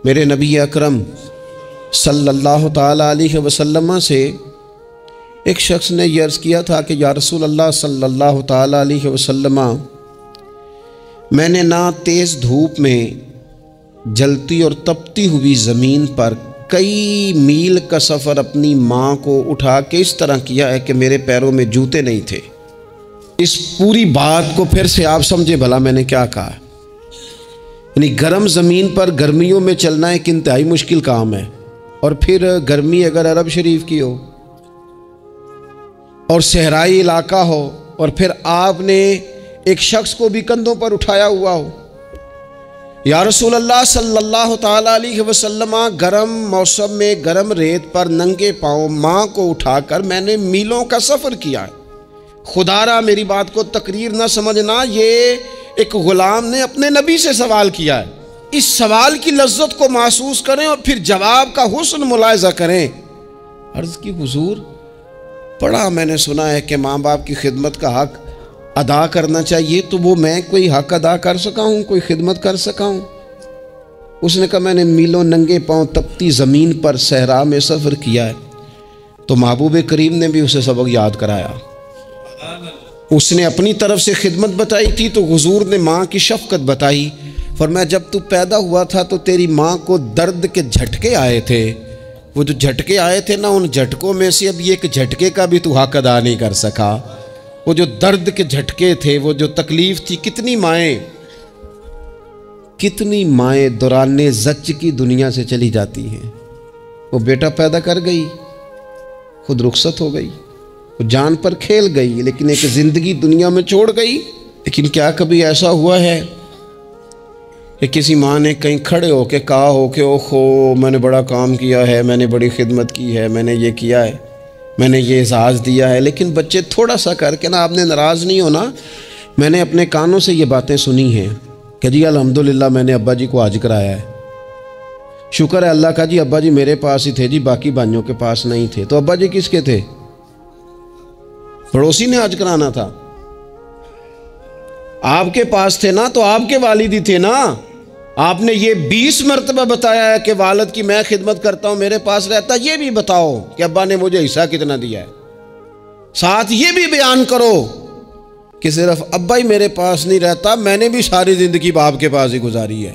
میرے نبی اکرم صلی اللہ تعالیٰ علیہ وسلم سے ایک شخص نے یہ عرض کیا تھا کہ یا رسول اللہ صلی اللہ تعالیٰ علیہ وسلم، میں نے نہ تیز دھوپ میں جلتی اور تپتی ہوئی زمین پر کئی میل کا سفر اپنی ماں کو اٹھا کے اس طرح کیا ہے کہ میرے پیروں میں جوتے نہیں تھے۔ اس پوری بات کو پھر سے آپ سمجھے بھلا میں نے کیا کہا؟ یعنی گرم زمین پر گرمیوں میں چلنا ایک انتہائی مشکل کام ہے، اور پھر گرمی اگر عرب شریف کی ہو اور صحرائی علاقہ ہو، اور پھر آپ نے ایک شخص کو بھی کندھوں پر اٹھایا ہوا ہو۔ یا رسول اللہ صلی اللہ تعالیٰ علیہ وسلم، گرم موسم میں گرم ریت پر ننگے پاؤں ماں کو اٹھا کر میں نے میلوں کا سفر کیا ہے۔ خدا را میری بات کو تقریر نہ سمجھنا، یہ ایک غلام نے اپنے نبی سے سوال کیا ہے۔ اس سوال کی لذت کو محسوس کریں اور پھر جواب کا حسن ملاحظہ کریں۔ عرض کی حضور، پڑھا میں نے سنا ہے کہ ماں باپ کی خدمت کا حق ادا کرنا چاہیے، تو وہ میں کوئی حق ادا کر سکا ہوں، کوئی خدمت کر سکا ہوں؟ اس نے کہا میں نے میلوں ننگے پاؤں تپتی زمین پر صحرا میں سفر کیا ہے۔ تو محبوب کریم نے بھی اسے سبق یاد کرایا۔ اس نے اپنی طرف سے خدمت بتائی تھی تو حضور نے ماں کی شفقت بتائی۔ فرمایا جب تو پیدا ہوا تھا تو تیری ماں کو درد کے جھٹکے آئے تھے، وہ جو جھٹکے آئے تھے نا، ان جھٹکوں میں سے اب یہ ایک جھٹکے کا بھی تو حق ادا نہیں کر سکا۔ وہ جو درد کے جھٹکے تھے، وہ جو تکلیف تھی، کتنی مائیں دوران زچ کی دنیا سے چلی جاتی ہیں۔ وہ بیٹا پیدا کر گئی، خود رخصت ہو گئی، وہ جان پر کھیل گئی، لیکن ایک زندگی دنیا میں چھوڑ گئی۔ لیکن کیا کبھی ایسا ہوا ہے کہ کسی ماں نے کہیں کھڑے ہو کے کہا ہو کہ اوہو میں نے بڑا کام کیا ہے، میں نے بڑی خدمت کی ہے، میں نے یہ کیا ہے، میں نے یہ اعزاز دیا ہے؟ لیکن بچے تھوڑا سا کر کے نا، آپ نے ناراض نہیں ہونا، میں نے اپنے کانوں سے یہ باتیں سنی ہیں کہ جی الحمدللہ میں نے ابا جی کو حج کرایا ہے، شکر ہے اللہ کا جی، ابا جی میرے پاس ہی تھے جی، باقی بھائیوں کے پاس نہیں تھے۔ تو ابا جی کس کے تھے؟ پڑوسی نے حج کرانا تھا، آپ کے پاس تھے نا، تو آپ کے والد ہی تھے نا۔ آپ نے یہ 20 مرتبہ بتایا ہے کہ والد کی میں خدمت کرتا ہوں، میرے پاس رہتا، یہ بھی بتاؤ کہ ابا نے مجھے حصہ کتنا دیا ہے۔ ساتھ یہ بھی بیان کرو کہ صرف ابا ہی میرے پاس نہیں رہتا، میں نے بھی ساری زندگی باپ کے پاس ہی گزاری ہے۔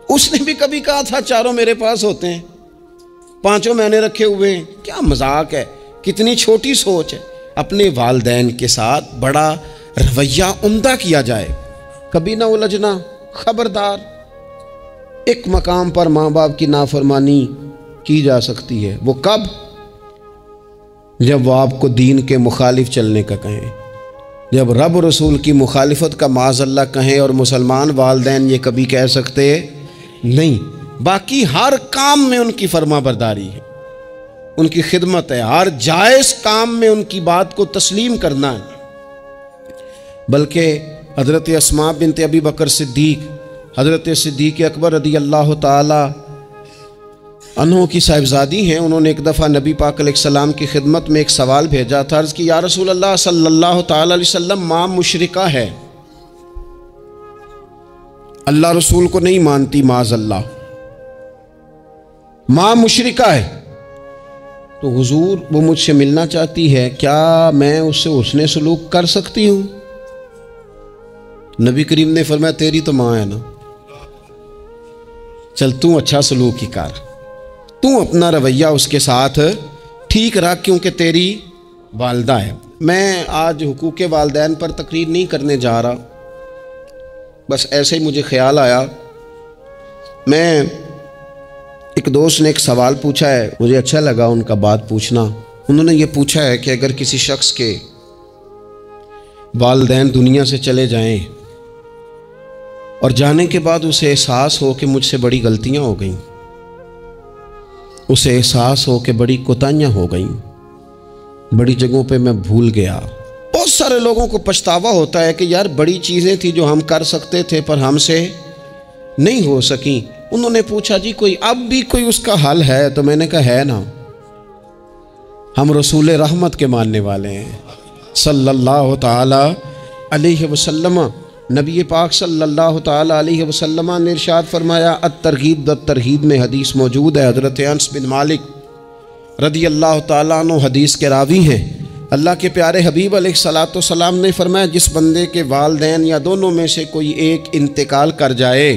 اس نے بھی کبھی کہا تھا چاروں میرے پاس ہوتے ہیں، پانچوں میں نے رکھے ہوئے ہیں۔ کیا مذاق ہے، کتنی چھوٹی سوچ ہے۔ اپنے والدین کے ساتھ بڑا رویہ عمدہ کیا جائے، کبھی نہ الجھنا۔ خبردار، ایک مقام پر ماں باپ کی نافرمانی کی جا سکتی ہے، وہ کب؟ جب وہ آپ کو دین کے مخالف چلنے کا کہیں، جب رب رسول کی مخالفت کا معاذ اللہ کہیں، اور مسلمان والدین یہ کبھی کہہ سکتے نہیں۔ باقی ہر کام میں ان کی فرما برداری ہے، ان کی خدمت ہے، ہر جائز کام میں ان کی بات کو تسلیم کرنا ہے۔ بلکہ حضرت اسماء بنت ابی بکر صدیق، حضرت صدیق اکبر رضی اللہ تعالی عنہ کی صاحبزادی ہیں، انہوں نے ایک دفعہ نبی پاک علیہ السلام کی خدمت میں ایک سوال بھیجا تھا۔ عرض کی یا رسول اللہ صلی اللہ تعالی علیہ وسلم، ماں مشرکہ ہے، اللہ رسول کو نہیں مانتی، معاذ اللہ، ماں مشرکہ ہے، تو حضور وہ مجھ سے ملنا چاہتی ہے، کیا میں اس سے حسن سلوک کر سکتی ہوں؟ نبی کریم نے فرمایا تیری تو ماں ہے نا، چل تو اچھا سلوک ہی کر، تو اپنا رویہ اس کے ساتھ ٹھیک رکھ، کیونکہ تیری والدہ ہے۔ میں آج حقوق والدین پر تقریر نہیں کرنے جا رہا، بس ایسے ہی مجھے خیال آیا۔ میں ایک دوست نے ایک سوال پوچھا ہے، مجھے اچھا لگا ان کا بات پوچھنا۔ انہوں نے یہ پوچھا ہے کہ اگر کسی شخص کے والدین دنیا سے چلے جائیں اور جانے کے بعد اسے احساس ہو کہ مجھ سے بڑی غلطیاں ہو گئیں، اسے احساس ہو کہ بڑی کوتاہیاں ہو گئیں، بڑی جگہوں پہ میں بھول گیا۔ بہت سارے لوگوں کو پچھتاوا ہوتا ہے کہ یار بڑی چیزیں تھیں جو ہم کر سکتے تھے پر ہم سے نہیں ہو سکیں۔ انہوں نے پوچھا جی کوئی اب بھی کوئی اس کا حل ہے؟ تو میں نے کہا ہے نا، ہم رسول رحمت کے ماننے والے ہیں صلی اللہ تعالی علیہ وسلم۔ نبی پاک صلی اللہ تعالیٰ علیہ وسلم نے ارشاد فرمایا، الترغیب والترہیب میں حدیث موجود ہے، حضرت انس بن مالک رضی اللہ تعالیٰ عنہ حدیث کے راوی ہیں۔ اللہ کے پیارے حبیب علیہ الصلاۃ والسلام نے فرمایا، جس بندے کے والدین یا دونوں میں سے کوئی ایک انتقال کر جائے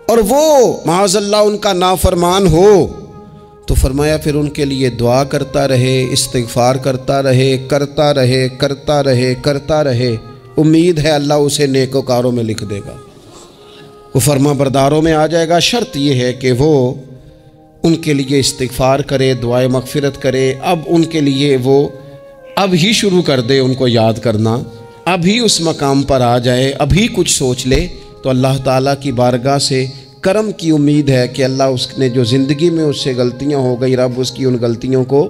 اور وہ معاذ اللہ ان کا نافرمان ہو، تو فرمایا پھر ان کے لیے دعا کرتا رہے، استغفار کرتا رہے، کرتا رہے، کرتا رہے، کرتا رہے، امید ہے اللہ اسے نیکوکاروں میں لکھ دے گا، وہ فرما برداروں میں آ جائے گا۔ شرط یہ ہے کہ وہ ان کے لیے استغفار کرے، دعائے مغفرت کرے، اب ان کے لیے وہ اب ہی شروع کر دے ان کو یاد کرنا، اب ہی اس مقام پر آ جائے، اب ہی کچھ سوچ لے، تو اللہ تعالیٰ کی بارگاہ سے کرم کی امید ہے کہ اللہ اس نے جو زندگی میں اس سے غلطیاں ہو گئی، رب اس کی ان غلطیوں کو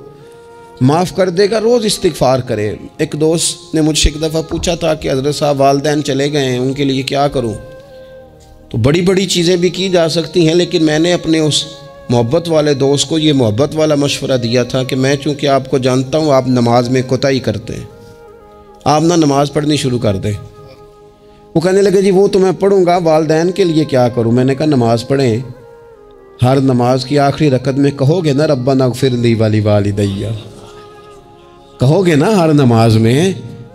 معاف کر دے گا۔ روز استغفار کرے۔ ایک دوست نے مجھ سے ایک دفعہ پوچھا تھا کہ حضرت صاحب والدین چلے گئے ہیں، ان کے لیے کیا کروں؟ تو بڑی بڑی چیزیں بھی کی جا سکتی ہیں، لیکن میں نے اپنے اس محبت والے دوست کو یہ محبت والا مشورہ دیا تھا کہ میں چونکہ آپ کو جانتا ہوں آپ نماز میں کوتاہی کرتے ہیں، آپ نہ نماز پڑھنی شروع کر دیں۔ وہ کہنے لگے جی وہ تو میں پڑھوں گا، والدین کے لیے کیا کروں؟ میں نے کہا نماز پڑھیں، ہر نماز کی آخری رکعت میں کہو گے نا ربنا اغفر لی ولیوالدی، کہو گے نا ہر نماز میں،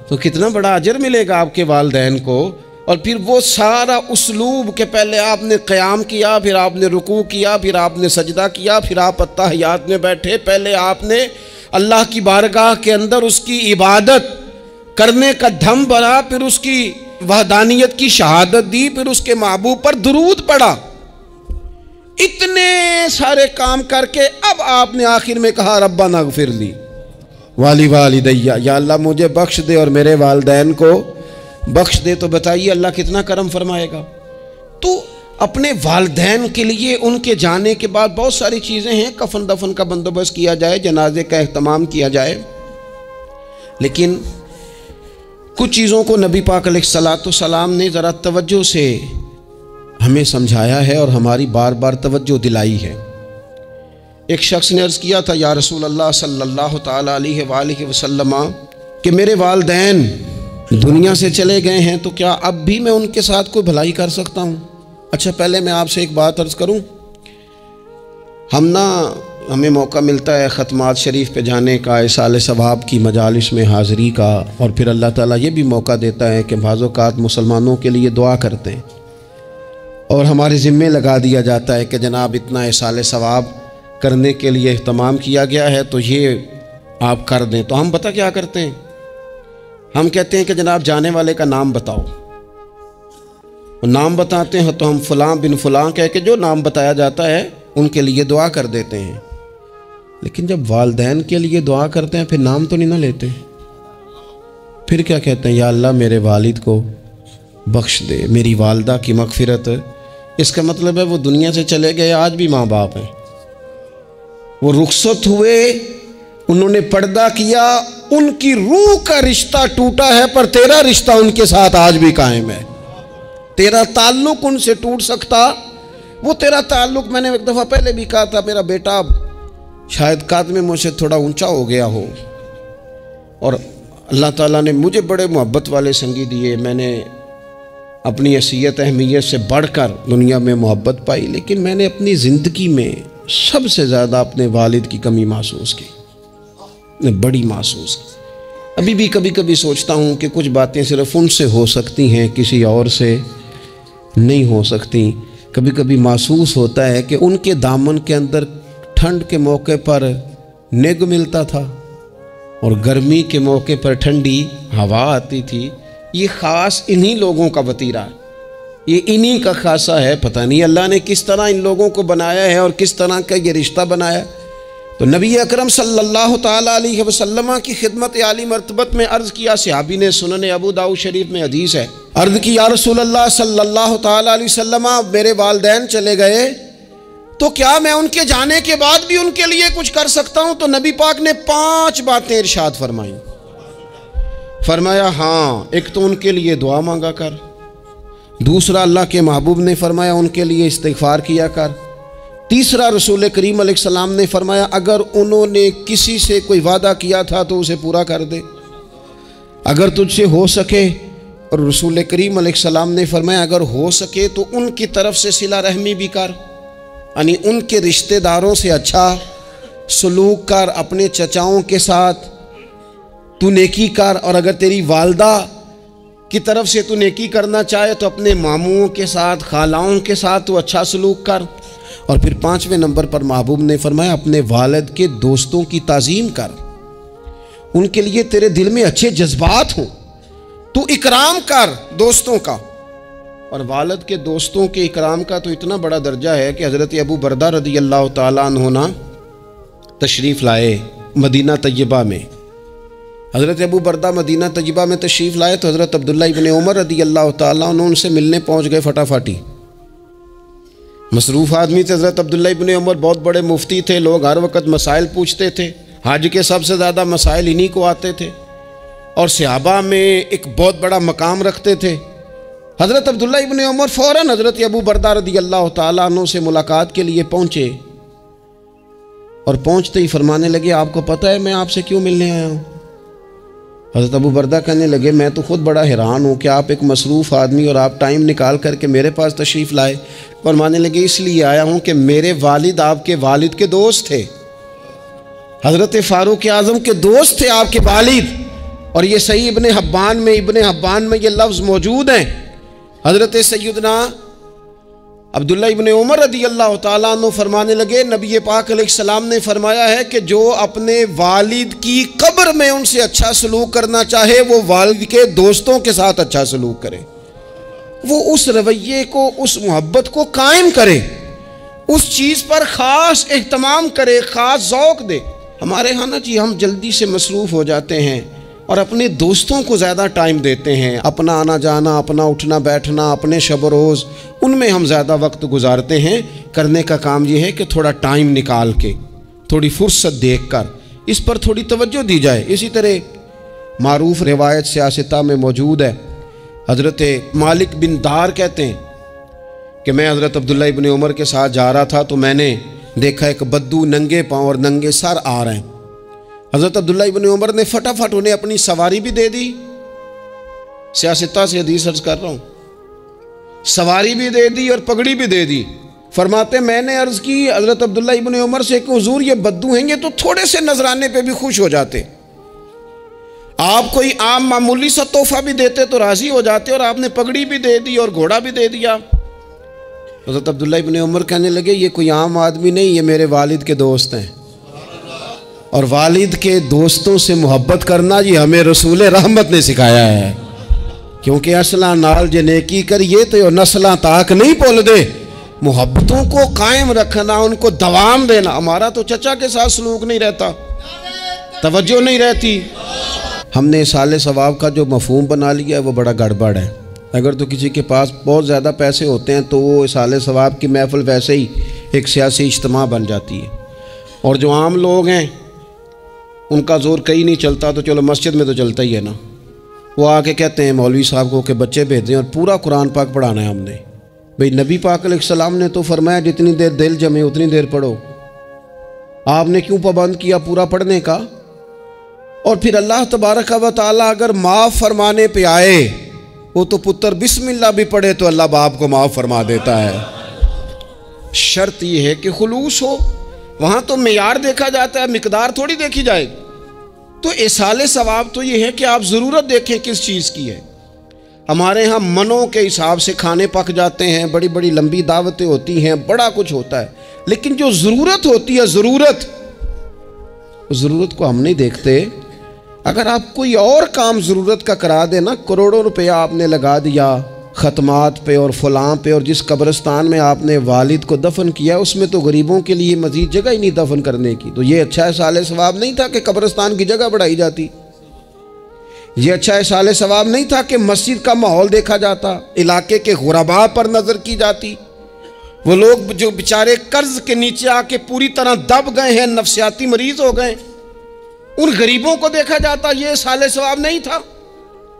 تو کتنا بڑا اجر ملے گا آپ کے والدین کو۔ اور پھر وہ سارا اسلوب کہ پہلے آپ نے قیام کیا، پھر آپ نے رکوع کیا، پھر آپ نے سجدہ کیا، پھر آپ اتحیات میں بیٹھے، پہلے آپ نے اللہ کی بارگاہ کے اندر اس کی عبادت کرنے کا دھم بھرا، پھر اس کی وحدانیت کی شہادت دی، پھر اس کے محبوب پر درود پڑھا، اتنے سارے کام کر کے اب آپ نے آخر میں کہا ربنا اغفر لی ولیوالدی، یا اللہ مجھے بخش دے اور میرے والدین کو بخش دے۔ تو بتائیے اللہ کتنا کرم فرمائے گا۔ تو اپنے والدین کے لیے ان کے جانے کے بعد بہت ساری چیزیں ہیں، کفن دفن کا بندوبست کیا جائے، جنازے کا اہتمام کیا جائے، لیکن کچھ چیزوں کو نبی پاک علیہ الصلاۃ والسلام نے ذرا توجہ سے ہمیں سمجھایا ہے اور ہماری بار بار توجہ دلائی ہے۔ ایک شخص نے عرض کیا تھا، یا رسول اللہ صلی اللہ تعالیٰ علیہ وآلہ وسلم، کہ میرے والدین دنیا سے چلے گئے ہیں تو کیا اب بھی میں ان کے ساتھ کوئی بھلائی کر سکتا ہوں؟ اچھا پہلے میں آپ سے ایک بات عرض کروں، ہمیں موقع ملتا ہے ختمات شریف پہ جانے کا، اصال ثواب کی مجالس میں حاضری کا، اور پھر اللہ تعالیٰ یہ بھی موقع دیتا ہے کہ بعض اوقات مسلمانوں کے لیے دعا کرتے ہیں اور ہمارے ذمے لگا دیا جاتا ہے کہ جناب اتنا اصال ثواب کرنے کے لیے اہتمام کیا گیا ہے تو یہ آپ کر دیں۔ تو ہم پتہ کیا کرتے ہیں، ہم کہتے ہیں کہ جناب جانے والے کا نام بتاؤ، نام بتاتے ہیں تو ہم فلاں بن فلاں کہہ کے جو نام بتایا جاتا ہے ان کے لیے دعا کر دیتے ہیں، لیکن جب والدین کے لیے دعا کرتے ہیں پھر نام تو نہیں نہ لیتے، پھر کیا کہتے ہیں، یا اللہ میرے والد کو بخش دے، میری والدہ کی مغفرت۔ اس کا مطلب ہے وہ دنیا سے چلے گئے، آج بھی ماں باپ ہیں، وہ رخصت ہوئے، انہوں نے پردہ کیا، ان کی روح کا رشتہ ٹوٹا ہے، پر تیرا رشتہ ان کے ساتھ آج بھی قائم ہے، تیرا تعلق ان سے ٹوٹ سکتا، وہ تیرا تعلق، میں نے ایک دفعہ پہلے بھی کہا تھا، میرا بیٹا شاید قد میں مجھ سے تھوڑا اونچا ہو گیا ہو، اور اللہ تعالیٰ نے مجھے بڑے محبت والے سنگی دیے، میں نے اپنی حیثیت اہمیت سے بڑھ کر دنیا میں محبت پائی، لیکن میں نے اپنی زندگی میں سب سے زیادہ اپنے والد کی کمی محسوس کی، بڑی محسوس کی۔ ابھی بھی کبھی کبھی سوچتا ہوں کہ کچھ باتیں صرف ان سے ہو سکتی ہیں، کسی اور سے نہیں ہو سکتی۔ کبھی کبھی محسوس ہوتا ہے کہ ان کے دامن کے اندر ٹھنڈ کے موقع پر نگ ملتا تھا اور گرمی کے موقع پر ٹھنڈی ہوا آتی تھی۔ یہ خاص انہی لوگوں کا وطیرہ ہے، یہ انہی کا خاصہ ہے، پتہ نہیں اللہ نے کس طرح ان لوگوں کو بنایا ہے اور کس طرح کا یہ رشتہ بنایا۔ تو نبی اکرم صلی اللہ تعالیٰ علیہ وسلم کی خدمت عالی مرتبت میں عرض کیا، صحابی نے سنن ابو داؤد شریف میں حدیث ہے، عرض کی یا رسول اللہ صلی اللہ تعالیٰ علیہ وسلم، میرے والدین چلے گئے تو کیا میں ان کے جانے کے بعد بھی ان کے لیے کچھ کر سکتا ہوں؟ تو نبی پاک نے 5 باتیں ارشاد فرمائیں۔ فرمایا ہاں، ایک تو ان کے لیے دعا مانگا کر، دوسرا اللہ کے محبوب نے فرمایا ان کے لیے استغفار کیا کر، تیسرا رسول کریم علیہ السلام نے فرمایا اگر انہوں نے کسی سے کوئی وعدہ کیا تھا تو اسے پورا کر دے، اگر تجھ سے ہو سکے اور رسول کریم علیہ السلام نے فرمایا اگر ہو سکے تو ان کی طرف سے صلہ رحمی بھی کر، یعنی ان کے رشتہ داروں سے اچھا سلوک کر، اپنے چچاؤں کے ساتھ تو نیکی کر، اور اگر تیری والدہ کی طرف سے تو نیکی کرنا چاہے تو اپنے ماموں کے ساتھ، خالاؤں کے ساتھ تو اچھا سلوک کر۔ اور پھر 5ویں نمبر پر محبوب نے فرمایا اپنے والد کے دوستوں کی تعظیم کر، ان کے لیے تیرے دل میں اچھے جذبات ہوں، تو اکرام کر دوستوں کا۔ اور والد کے دوستوں کے اکرام کا تو اتنا بڑا درجہ ہے کہ حضرت ابو بردہ رضی اللہ تعالیٰ عنہ تشریف لائے مدینہ طیبہ میں۔ حضرت ابو بردہ مدینہ طیبہ میں تشریف لائے تو حضرت عبداللہ ابن عمر رضی اللہ تعالیٰ عنہ ان سے ملنے پہنچ گئے فٹافٹی۔ مصروف آدمی تھے حضرت عبداللہ ابن عمر، بہت بڑے مفتی تھے، لوگ ہر وقت مسائل پوچھتے تھے، حج کے سب سے زیادہ مسائل انہی کو آتے تھے، اور صحابہ میں ایک بہت بڑا مقام رکھتے تھے۔ حضرت عبداللہ ابن عمر فوراً حضرت ابو بردہ رضی اللہ تعالیٰ عنہ سے ملاقات کے لیے پہنچے، اور پہنچتے ہی فرمانے لگے آپ کو پتہ ہے میں آپ سے کیوں ملنے آیا ہوں؟ حضرت ابو بردہ کہنے لگے میں تو خود بڑا حیران ہوں کہ آپ ایک مصروف آدمی اور آپ ٹائم نکال کر کے میرے پاس تشریف لائے۔ فرمانے لگے اس لیے آیا ہوں کہ میرے والد آپ کے والد کے دوست تھے، حضرت فاروق اعظم کے دوست تھے آپ کے والد، اور یہ صحیح ابن حبان میں یہ لفظ موجود ہیں۔ حضرت سیدنا عبداللہ ابن عمر رضی اللہ تعالیٰ عنہ فرمانے لگے نبی پاک علیہ السلام نے فرمایا ہے کہ جو اپنے والد کی قبر میں ان سے اچھا سلوک کرنا چاہے وہ والد کے دوستوں کے ساتھ اچھا سلوک کرے، وہ اس رویے کو، اس محبت کو قائم کرے، اس چیز پر خاص اہتمام کرے، خاص ذوق دے۔ ہمارے ہاں نا جی ہم جلدی سے مصروف ہو جاتے ہیں اور اپنے دوستوں کو زیادہ ٹائم دیتے ہیں، اپنا آنا جانا، اپنا اٹھنا بیٹھنا، اپنے شب و روز ان میں ہم زیادہ وقت گزارتے ہیں۔ کرنے کا کام یہ ہے کہ تھوڑا ٹائم نکال کے، تھوڑی فرصت دیکھ کر اس پر تھوڑی توجہ دی جائے۔ اسی طرح معروف روایت سیاستہ میں موجود ہے، حضرت مالک بن دار کہتے ہیں کہ میں حضرت عبداللہ ابن عمر کے ساتھ جا رہا تھا تو میں نے دیکھا ایک بدو ننگے پاؤں اور ننگے سر آ رہے ہیں۔ حضرت عبداللہ ابن عمر نے فٹافٹ انہیں اپنی سواری بھی دے دی، سیاستہ سے حدیث عرض کر رہا ہوں، سواری بھی دے دی اور پگڑی بھی دے دی۔ فرماتے میں نے عرض کی حضرت عبداللہ ابن عمر سے کہ حضور یہ بدو ہیں، یہ تو تھوڑے سے نذرانے پہ بھی خوش ہو جاتے، آپ کوئی عام معمولی سا تحفہ بھی دیتے تو راضی ہو جاتے، اور آپ نے پگڑی بھی دے دی اور گھوڑا بھی دے دیا۔ حضرت عبداللہ ابن عمر کہنے لگے یہ کوئی عام آدمی نہیں، یہ میرے والد کے دوست ہیں، اور والد کے دوستوں سے محبت کرنا یہ ہمیں رسول رحمت نے سکھایا ہے، کیونکہ اصلاں نال جے نیکی کریے تو نسلاں تاک نہیں پول دے۔ محبتوں کو قائم رکھنا، ان کو دوام دینا۔ ہمارا تو چچا کے ساتھ سلوک نہیں رہتا، توجہ نہیں رہتی۔ ہم نے اصالِ ثواب کا جو مفہوم بنا لیا ہے وہ بڑا گڑبڑ ہے۔ اگر تو کسی کے پاس بہت زیادہ پیسے ہوتے ہیں تو وہ اصالِ ثواب کی محفل ویسے ہی ایک سیاسی اجتماع بن جاتی ہے، اور جو عام لوگ ہیں ان کا زور کہیں نہیں چلتا، تو چلو مسجد میں تو چلتا ہی ہے نا، وہ آ کے کہتے ہیں مولوی صاحب کو کہ بچے بھیج دیں اور پورا قرآن پاک پڑھانا ہے ہم نے۔ بھئی نبی پاک علیہ السلام نے تو فرمایا جتنی دیر دل جمے اتنی دیر پڑھو، آپ نے کیوں پابند کیا پورا پڑھنے کا؟ اور پھر اللہ تبارک و تعالیٰ اگر معاف فرمانے پہ آئے، وہ تو پتر بسم اللہ بھی پڑھے تو اللہ باپ کو معاف فرما دیتا ہے۔ شرط یہ ہے کہ خلوص ہو، وہاں تو معیار دیکھا جاتا ہے، مقدار تھوڑی دیکھی جائے۔ تو اصالِ ثواب تو یہ ہے کہ آپ ضرورت دیکھیں کس چیز کی ہے۔ ہمارے ہاں منوں کے حساب سے کھانے پک جاتے ہیں، بڑی بڑی لمبی دعوتیں ہوتی ہیں، بڑا کچھ ہوتا ہے، لیکن جو ضرورت ہوتی ہے، ضرورت کو ہم نہیں دیکھتے۔ اگر آپ کوئی اور کام ضرورت کا کرا دیں نا، کروڑوں روپیہ آپ نے لگا دیا ختمات پہ اور فلاں پہ، اور جس قبرستان میں آپ نے والد کو دفن کیا اس میں تو غریبوں کے لیے مزید جگہ ہی نہیں دفن کرنے کی، تو یہ اچھا اصالِ ثواب نہیں تھا کہ قبرستان کی جگہ بڑھائی جاتی، یہ اچھا اصالِ ثواب نہیں تھا کہ مسجد کا ماحول دیکھا جاتا، علاقے کے غرباء پر نظر کی جاتی، وہ لوگ جو بیچارے قرض کے نیچے آ کے پوری طرح دب گئے ہیں، نفسیاتی مریض ہو گئے، ان غریبوں کو دیکھا جاتا، یہ اصالِ ثواب نہیں تھا۔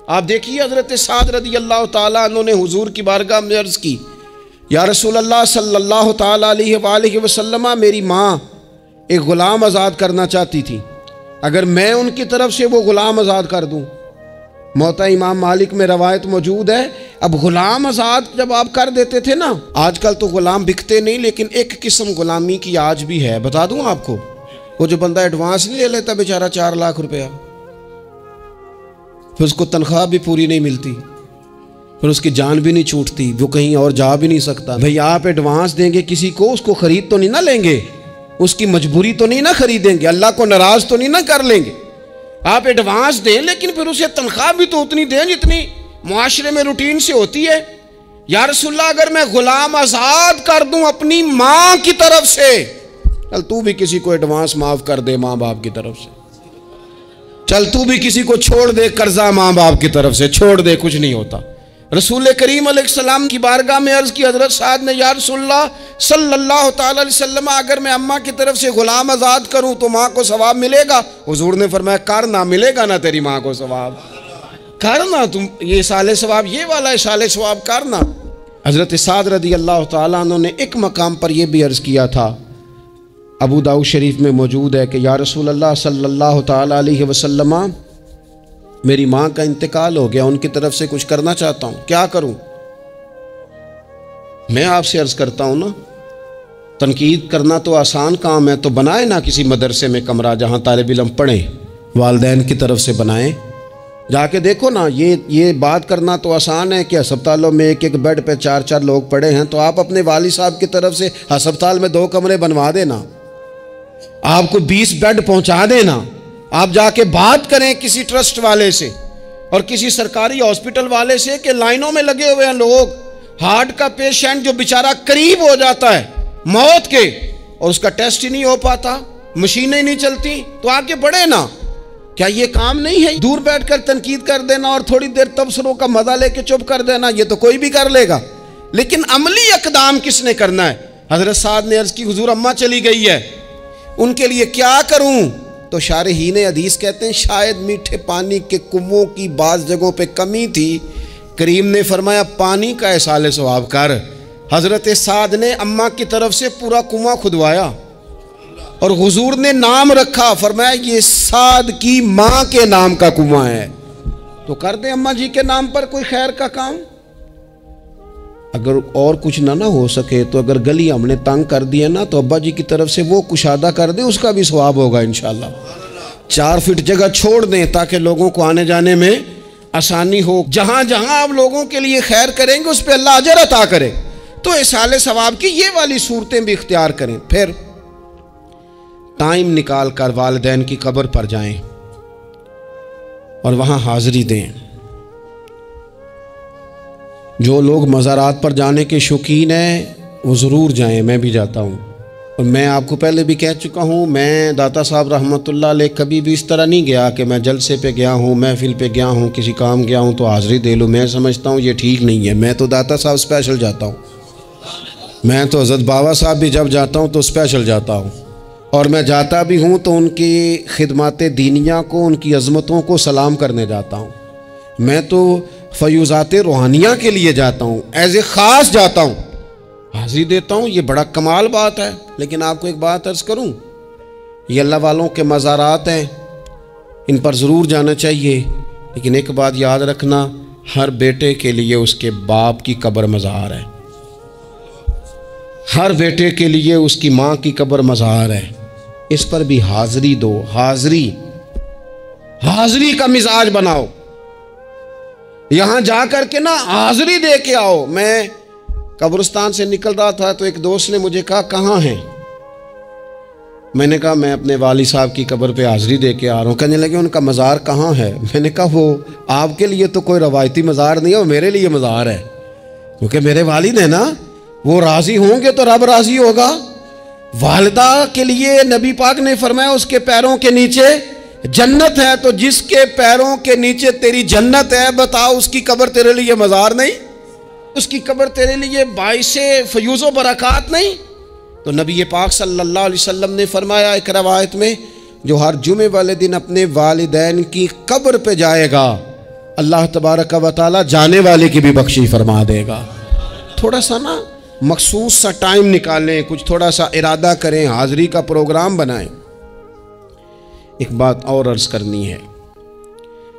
آپ دیکھیے حضرت سعد رضی اللہ تعالیٰ عنہ نے حضور کی بارگاہ میں عرض کی، یا رسول اللہ صلی اللہ تعالیٰ علیہ وآلہ وسلم، میری ماں ایک غلام آزاد کرنا چاہتی تھی، اگر میں ان کی طرف سے وہ غلام آزاد کر دوں موتا امام مالک میں روایت موجود ہے، اب غلام آزاد جب آپ کر دیتے تھے نا، آج کل تو غلام بکتے نہیں، لیکن ایک قسم غلامی کی آج بھی ہے، بتا دوں آپ کو، وہ جو بندہ ایڈوانس نہیں لے لیتا بیچارہ 4 لاکھ روپیہ، پھر اس کو تنخواہ بھی پوری نہیں ملتی، پھر اس کی جان بھی نہیں چھوٹتی، وہ کہیں اور جا بھی نہیں سکتا۔ بھئی آپ ایڈوانس دیں گے کسی کو، اس کو خرید تو نہیں نہ لیں گے، اس کی مجبوری تو نہیں نہ خریدیں گے، اللہ کو ناراض تو نہیں نہ کر لیں گے۔ آپ ایڈوانس دیں لیکن پھر اسے تنخواہ بھی تو اتنی دیں جتنی معاشرے میں روٹین سے ہوتی ہے۔ یا رسول اللہ اگر میں غلام آزاد کر دوں اپنی ماں کی طرف سے، چل تو بھی کسی کو ایڈوانس معاف کر دے ماں باپ کی طرف سے، چل تو بھی کسی کو چھوڑ دے قرضہ ماں باپ کی طرف سے، چھوڑ دے، کچھ نہیں ہوتا۔ رسول کریم علیہ السلام کی بارگاہ میں عرض کی حضرت سعد نے، یا رسول اللہ صلی اللہ تعالی علیہ وسلم اگر میں اماں کی طرف سے غلام آزاد کروں تو ماں کو ثواب ملے گا؟ حضور نے فرمایا کرنا، ملے گا نا تیری ماں کو ثواب، کرنا، تم یہ سال ثواب، یہ والا سال ثواب کرنا۔ حضرت سعد رضی اللہ تعالیٰ عنہ نے ایک مقام پر یہ بھی عرض کیا تھا، ابو داؤد شریف میں موجود ہے کہ یا رسول اللہ صلی اللہ تعالیٰ علیہ وسلم میری ماں کا انتقال ہو گیا، ان کی طرف سے کچھ کرنا چاہتا ہوں، کیا کروں؟ میں آپ سے عرض کرتا ہوں نا، تنقید کرنا تو آسان کام ہے، تو بنائے نا کسی مدرسے میں کمرہ جہاں طالب علم پڑھیں، والدین کی طرف سے بنائیں، جا کے دیکھو نا، یہ بات کرنا تو آسان ہے کہ ہسپتالوں میں ایک ایک بیڈ پہ 4 لوگ پڑے ہیں، تو آپ اپنے والد صاحب کی طرف سے ہسپتال میں 2 کمرے بنوا دینا، آپ کو 20 بیڈ پہنچا دینا، آپ جا کے بات کریں کسی ٹرسٹ والے سے اور کسی سرکاری ہاسپٹل والے سے کہ لائنوں میں لگے ہوئے ہیں لوگ، ہارٹ کا پیشنٹ جو بیچارہ قریب ہو جاتا ہے موت کے اور اس کا ٹیسٹ ہی نہیں ہو پاتا، مشینیں نہیں چلتی، تو آگے بڑھے نا۔ کیا یہ کام نہیں ہے دور بیٹھ کر تنقید کر دینا اور تھوڑی دیر تبصروں کا مزہ لے کے چپ کر دینا؟ یہ تو کوئی بھی کر لے گا، لیکن عملی اقدام کس نے کرنا ہے؟ حضرت سعد نے عرض کی حضور اماں چلی گئی ہے، ان کے لیے کیا کروں؟ تو شارحین حدیث کہتے ہیں شاید میٹھے پانی کے کنووں کی بعض جگہوں پہ کمی تھی، کریم نے فرمایا پانی کا احصال ثواب کر۔ حضرت سعد نے اماں کی طرف سے پورا کنواں کھدوایا اور حضور نے نام رکھا، فرمایا یہ سعد کی ماں کے نام کا کنواں ہے، تو کر دیں اماں جی کے نام پر کوئی خیر کا کام۔ اگر اور کچھ نہ ہو سکے تو اگر گلی ہم نے تنگ کر دیا نا تو ابا جی کی طرف سے وہ کشادہ کر دیں، اس کا بھی ثواب ہوگا انشاءاللہ۔ 4 فٹ جگہ چھوڑ دیں تاکہ لوگوں کو آنے جانے میں آسانی ہو، جہاں جہاں آپ لوگوں کے لیے خیر کریں گے اس پہ اللہ اجر عطا کرے، تو احصال ثواب کی یہ والی صورتیں بھی اختیار کریں۔ پھر ٹائم نکال کر والدین کی قبر پر جائیں اور وہاں حاضری دیں۔ جو لوگ مزارات پر جانے کے شوقین ہیں وہ ضرور جائیں، میں بھی جاتا ہوں، اور میں آپ کو پہلے بھی کہہ چکا ہوں، میں داتا صاحب رحمۃ اللہ علیہ کبھی بھی اس طرح نہیں گیا کہ میں جلسے پہ گیا ہوں، محفل پہ گیا ہوں، کسی کام گیا ہوں تو حاضری دے لوں۔ میں سمجھتا ہوں یہ ٹھیک نہیں ہے، میں تو داتا صاحب اسپیشل جاتا ہوں، میں تو حضرت بابا صاحب بھی جب جاتا ہوں تو اسپیشل جاتا ہوں، اور میں جاتا بھی ہوں تو ان کی خدمات دینیہ کو، ان کی عظمتوں کو سلام کرنے جاتا ہوں۔ میں تو فیوزات روحانیہ کے لیے جاتا ہوں، ایز اے خاص جاتا ہوں، حاضری دیتا ہوں، یہ بڑا کمال بات ہے۔ لیکن آپ کو ایک بات عرض کروں، یہ اللہ والوں کے مزارات ہیں، ان پر ضرور جانا چاہیے، لیکن ایک بات یاد رکھنا، ہر بیٹے کے لیے اس کے باپ کی قبر مزار ہے، ہر بیٹے کے لیے اس کی ماں کی قبر مزار ہے، اس پر بھی حاضری دو، حاضری کا مزاج بناؤ، یہاں جا کر کے نا حاضری دے کے آؤ۔ میں قبرستان سے نکل رہا تھا تو ایک دوست نے مجھے کہا کہاں ہیں؟ میں نے کہا میں اپنے والد صاحب کی قبر پہ حاضری دے کے آ رہا ہوں۔ کہنے لگے ان کا مزار کہاں ہے؟ میں نے کہا وہ آپ کے لیے تو کوئی روایتی مزار نہیں ہے، وہ میرے لیے مزار ہے، کیونکہ میرے والد ہیں نا، وہ راضی ہوں گے تو رب راضی ہوگا۔ والدہ کے لیے نبی پاک نے فرمایا اس کے پیروں کے نیچے جنت ہے، تو جس کے پیروں کے نیچے تیری جنت ہے، بتاؤ اس کی قبر تیرے لیے مزار نہیں؟ اس کی قبر تیرے لیے باعث فیوز و برکات نہیں؟ تو نبی پاک صلی اللہ علیہ وسلم نے فرمایا ایک روایت میں، جو ہر جمعے والے دن اپنے والدین کی قبر پہ جائے گا، اللہ تبارک و تعالی جانے والے کی بھی بخشش فرما دے گا۔ تھوڑا سا نا مخصوص سا ٹائم نکالیں، کچھ تھوڑا سا ارادہ کریں، حاضری کا پروگرام بنائیں۔ ایک بات اور عرض کرنی ہے،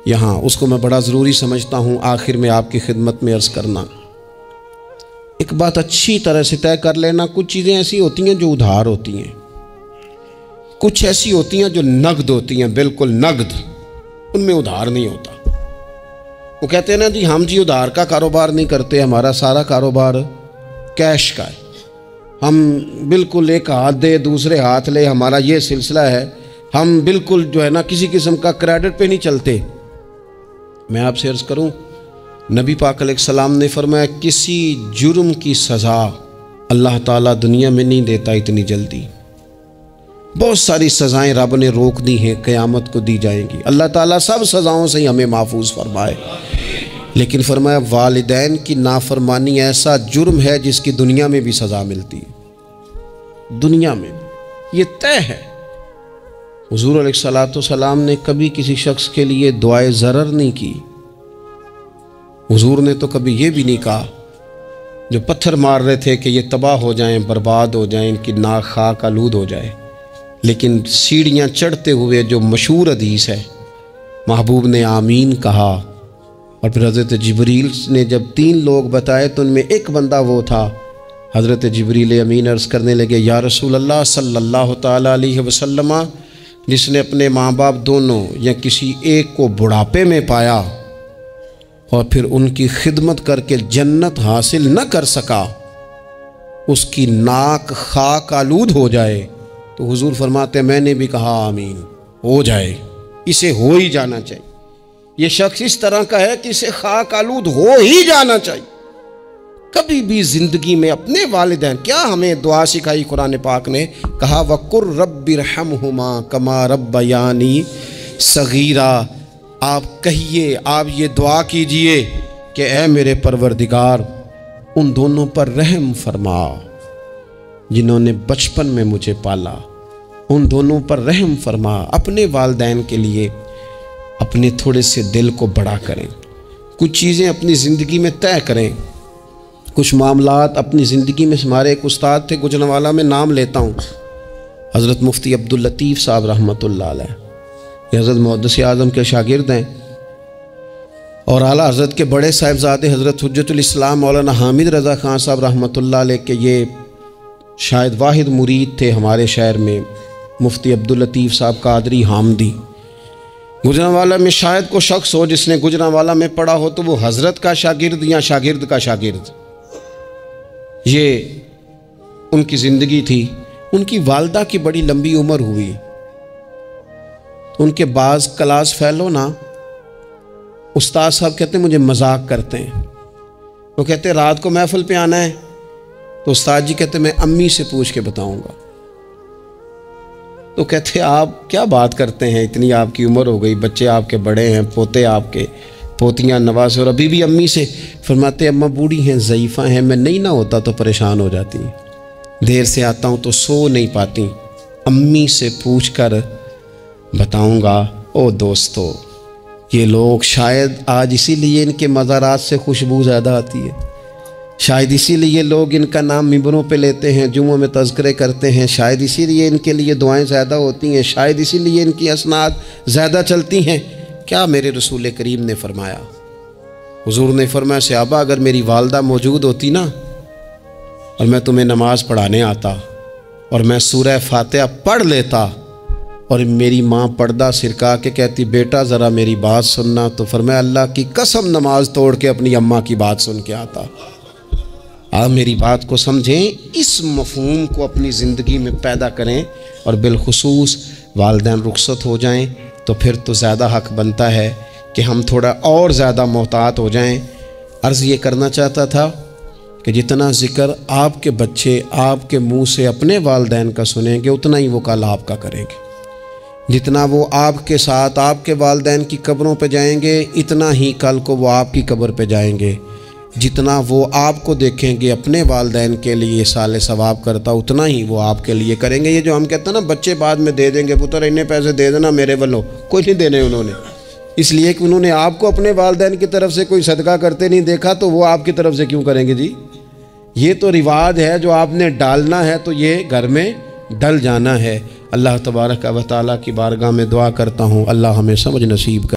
یہاں اس کو میں بڑا ضروری سمجھتا ہوں آخر میں آپ کی خدمت میں عرض کرنا۔ ایک بات اچھی طرح سے طے کر لینا، کچھ چیزیں ایسی ہوتی ہیں جو ادھار ہوتی ہیں، کچھ ایسی ہوتی ہیں جو نقد ہوتی ہیں، بالکل نقد، ان میں ادھار نہیں ہوتا۔ وہ کہتے ہیں نا جی ہم جی ادھار کا کاروبار نہیں کرتے، ہمارا سارا کاروبار کیش کا ہے، ہم بالکل ایک ہاتھ دے دوسرے ہاتھ لے، ہمارا یہ سلسلہ ہے، ہم بالکل جو ہے نا کسی قسم کا کریڈٹ پہ نہیں چلتے۔ میں آپ سے عرض کروں، نبی پاک علیہ السلام نے فرمایا کسی جرم کی سزا اللہ تعالیٰ دنیا میں نہیں دیتا اتنی جلدی۔ بہت ساری سزائیں رب نے روک دی ہیں، قیامت کو دی جائیں گی، اللہ تعالیٰ سب سزاؤں سے ہی ہمیں محفوظ فرمائے۔ لیکن فرمایا والدین کی نافرمانی ایسا جرم ہے جس کی دنیا میں بھی سزا ملتی ہے، دنیا میں یہ طے ہے۔ حضور علیہ السلام نے کبھی کسی شخص کے لیے دعائے ضرر نہیں کی، حضور نے تو کبھی یہ بھی نہیں کہا جو پتھر مار رہے تھے کہ یہ تباہ ہو جائیں، برباد ہو جائیں، ان کی ناک خاک آلود ہو جائے، لیکن سیڑھیاں چڑھتے ہوئے جو مشہور حدیث ہے محبوب نے آمین کہا، اور پھر حضرت جبریل نے جب 3 لوگ بتائے تو ان میں ایک بندہ وہ تھا، حضرت جبریل امین عرض کرنے لگے یا رسول اللہ صلی اللہ تعالیٰ علیہ وسلم، جس نے اپنے ماں باپ دونوں یا کسی ایک کو بڑھاپے میں پایا اور پھر ان کی خدمت کر کے جنت حاصل نہ کر سکا، اس کی ناک خاک آلود ہو جائے، تو حضور فرماتے میں نے بھی کہا آمین، ہو جائے، اسے ہو ہی جانا چاہیے، یہ شخص اس طرح کا ہے کہ اسے خاک آلود ہو ہی جانا چاہیے۔ کبھی بھی زندگی میں اپنے والدین، کیا ہمیں دعا سکھائی قرآن پاک نے، کہا وَقُرْ رَبِّ ارْحَمْهُمَا كَمَا رَبَّيَانِي صَغِيرًا، آپ کہیے، آپ یہ دعا کیجئے کہ اے میرے پروردگار ان دونوں پر رحم فرما جنہوں نے بچپن میں مجھے پالا، ان دونوں پر رحم فرما۔ اپنے والدین کے لیے اپنے تھوڑے سے دل کو بڑا کریں، کچھ چیزیں اپنی زندگی میں طے کریں، کچھ معاملات اپنی زندگی میں۔ ہمارے ایک استاد تھے گجرانوالہ میں، نام لیتا ہوں، حضرت مفتی عبداللطیف صاحب رحمۃ اللہ علیہ، یہ حضرت محدث اعظم کے شاگرد ہیں، اور اعلیٰ حضرت کے بڑے صاحبزادے حضرت حجت الاسلام مولانا حامد رضا خان صاحب رحمۃ اللہ علیہ کے یہ شاید واحد مرید تھے ہمارے شہر میں، مفتی عبداللطیف صاحب قادری حامدی۔ گجرانوالہ میں شاید کوئی شخص ہو جس نے گجرانوالہ میں پڑھا ہو تو وہ حضرت کا شاگرد یا شاگرد کا شاگرد، یہ ان کی زندگی تھی۔ ان کی والدہ کی بڑی لمبی عمر ہوئی، ان کے بعض کلاس فیلو نا استاد صاحب کہتے ہیں مجھے مذاق کرتے ہیں، وہ کہتے ہیں رات کو محفل پہ آنا ہے تو استاد جی کہتے ہیں میں امی سے پوچھ کے بتاؤں گا، تو کہتے ہیں آپ کیا بات کرتے ہیں، اتنی آپ کی عمر ہو گئی، بچے آپ کے بڑے ہیں، پوتے آپ کے، پوتیاں نوازے، اور ابھی بھی امی سے۔ فرماتے اماں بوڑھی ہیں، ضعیفہ ہیں، میں نہیں نہ ہوتا تو پریشان ہو جاتی ہیں، دیر سے آتا ہوں تو سو نہیں پاتی، امی سے پوچھ کر بتاؤں گا۔ او دوستو، یہ لوگ شاید آج اسی لیے ان کے مزارات سے خوشبو زیادہ آتی ہے، شاید اسی لیے لوگ ان کا نام ممبروں پہ لیتے ہیں، جمعوں میں تذکرے کرتے ہیں، شاید اسی لیے ان کے لیے دعائیں زیادہ ہوتی ہیں، شاید اسی لیے ان کی اسناد زیادہ چلتی ہیں۔ کیا میرے رسول کریم نے فرمایا، حضور نے فرمایا صحابہ اگر میری والدہ موجود ہوتی نا اور میں تمہیں نماز پڑھانے آتا اور میں سورہ فاتحہ پڑھ لیتا اور میری ماں پردہ سرکا کے کہتی بیٹا ذرا میری بات سننا، تو فرمایا اللہ کی قسم نماز توڑ کے اپنی اماں کی بات سن کے آتا۔ آپ میری بات کو سمجھیں، اس مفہوم کو اپنی زندگی میں پیدا کریں، اور بالخصوص والدین رخصت ہو جائیں تو پھر تو زیادہ حق بنتا ہے کہ ہم تھوڑا اور زیادہ محتاط ہو جائیں۔ عرض یہ کرنا چاہتا تھا کہ جتنا ذکر آپ کے بچے آپ کے منہ سے اپنے والدین کا سنیں گے اتنا ہی وہ کل آپ کا کریں گے، جتنا وہ آپ کے ساتھ آپ کے والدین کی قبروں پہ جائیں گے اتنا ہی کل کو وہ آپ کی قبر پہ جائیں گے، جتنا وہ آپ کو دیکھیں گے اپنے والدین کے لیے سال ثواب کرتا اتنا ہی وہ آپ کے لیے کریں گے۔ یہ جو ہم کہتے ہیں نا بچے بعد میں دے دیں گے، پتر انہیں پیسے دے دینا میرے والوں، کوئی نہیں دینے انہوں نے، اس لیے کہ انہوں نے آپ کو اپنے والدین کی طرف سے کوئی صدقہ کرتے نہیں دیکھا تو وہ آپ کی طرف سے کیوں کریں گے جی؟ یہ تو رواج ہے جو آپ نے ڈالنا ہے تو یہ گھر میں ڈل جانا ہے۔ اللہ تبارک و تعالیٰ کی بارگاہ میں دعا کرتا ہوں اللہ ہمیں سمجھ نصیب کر